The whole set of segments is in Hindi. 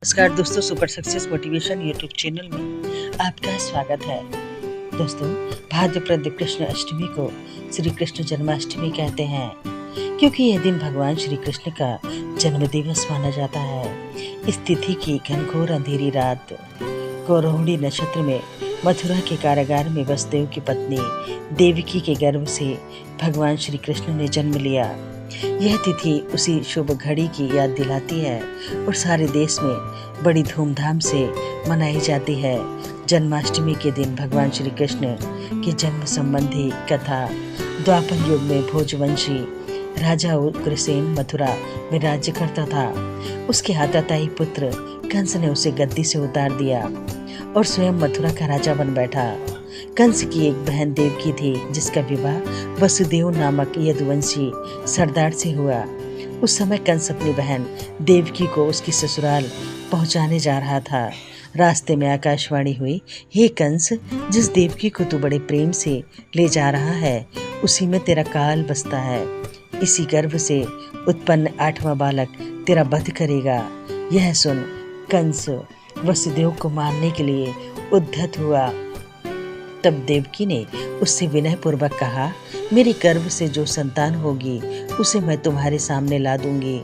नमस्कार दोस्तों, super success motivation YouTube channel में आपका स्वागत है। दोस्तों, भाद्रपद कृष्ण अष्टमी को श्री कृष्ण जन्माष्टमी कहते हैं, क्योंकि यह दिन भगवान श्री कृष्ण का जन्म दिवस माना जाता है। इस तिथि की घनघोर अंधेरी रात को रोहिणी नक्षत्र में मथुरा के कारागार में वसुदेव की पत्नी देवकी के गर्भ से भगवान श्री कृष्ण ने जन्म लिया। यह तिथि उसी शुभ घड़ी की याद दिलाती है और सारे देश में बड़ी धूमधाम से मनाई जाती है। जन्माष्टमी के दिन भगवान श्री कृष्ण के जन्म संबंधी कथा द्वापर युग में भोजवंशी राजा उग्रसेन मथुरा में राज्य करता था। उसके आताताई पुत्र कंस ने उसे गद्दी से उतार दिया और स्वयं मथुरा का राजा बन बैठा। कंस की एक बहन देवकी थी, जिसका विवाह वसुदेव नामक यदुवंशी सरदार से हुआ। उस समय कंस अपनी बहन देवकी को उसकी ससुराल पहुंचाने जा रहा था। रास्ते में आकाशवाणी हुई, हे कंस, जिस देवकी को तू बड़े प्रेम से ले जा रहा है, उसी में तेरा काल बसता है। इसी गर्भ से उत्पन्न 8वां बालक तेरा वध करेगा। यह सुन कंस वसुदेव को मारने के लिए उद्यत हुआ। तब देवकी ने उससे विनय पूर्वक कहा, मेरी गर्भ से जो संतान होगी उसे मैं तुम्हारे सामने ला दूंगी।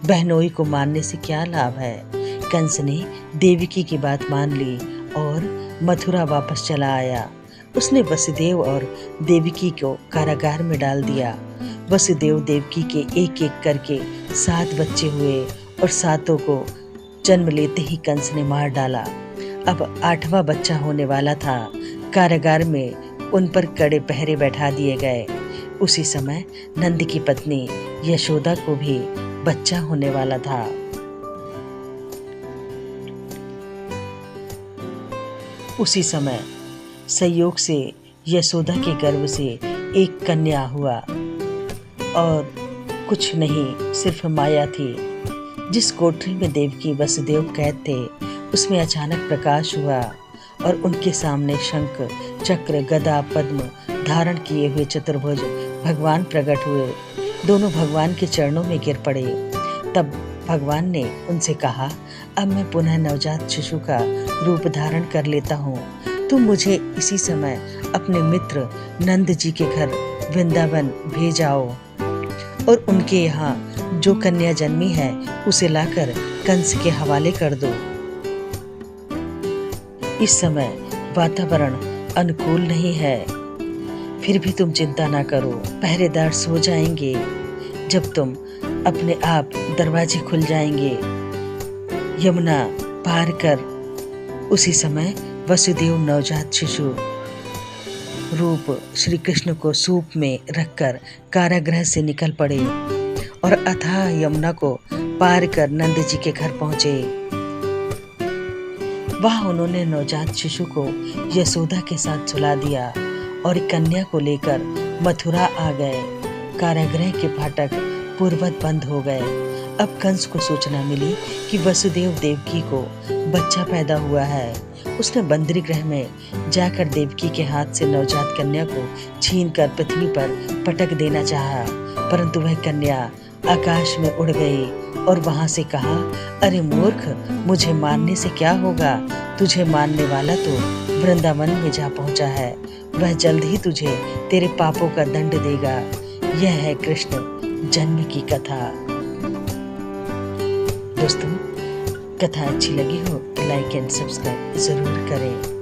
बहनोई को मारने से क्या लाभ है। कंस ने देवकी की बात मान ली और मथुरा वापस चला आया। उसने वसुदेव और देवकी को कारागार में डाल दिया। वसुदेव देवकी के एक एक करके 7 बच्चे हुए और 7 को जन्म लेते ही कंस ने मार डाला। अब 8वां बच्चा होने वाला था। कारागार में उन पर कड़े पहरे बैठा दिए गए। उसी समय नंद की पत्नी यशोदा को भी बच्चा होने वाला था। उसी समय संयोग से यशोदा के गर्भ से एक कन्या हुआ और कुछ नहीं, सिर्फ माया थी। जिस कोठरी में देवकी वसुदेव कैद थे, उसमें अचानक प्रकाश हुआ और उनके सामने शंख, चक्र, गदा, पद्म धारण किए हुए चतुर्भुज भगवान प्रकट हुए। दोनों भगवान के चरणों में गिर पड़े। तब भगवान ने उनसे कहा, अब मैं पुनः नवजात शिशु का रूप धारण कर लेता हूँ। तुम मुझे इसी समय अपने मित्र नंद जी के घर वृंदावन भेज आओ और उनके यहाँ जो कन्या जन्मी है उसे लाकर कंस के हवाले कर दो। इस समय वातावरण अनुकूल नहीं है, फिर भी तुम चिंता ना करो। पहरेदार सो जाएंगे। जब तुम अपने आप दरवाजे खुल जाएंगे, यमुना पार कर। उसी समय वसुदेव नवजात शिशु रूप श्री कृष्ण को सूप में रखकर कारागृह से निकल पड़े और अथाह यमुना को पार कर नंद जी के घर पहुंचे। वहां उन्होंने नवजात शिशु को यशोदा के साथ सुला दिया और कन्या को लेकर मथुरा आ गए। कारागृह के फाटक पूर्ववत बंद हो गए। अब कंस को सूचना मिली कि वसुदेव देवकी को बच्चा पैदा हुआ है। उसने बंदरी गृह में जाकर देवकी के हाथ से नवजात कन्या को छीनकर पृथ्वी पर पटक देना चाहा, परंतु वह कन्या आकाश में उड़ गई और वहां से कहा, अरे मूर्ख, मुझे मारने से क्या होगा। तुझे मारने वाला तो वृंदावन में जा पहुंचा है। वह जल्द ही तुझे तेरे पापों का दंड देगा। यह है कृष्ण जन्म की कथा। दोस्तों, कथा अच्छी लगी हो तो लाइक एंड सब्सक्राइब जरूर करें।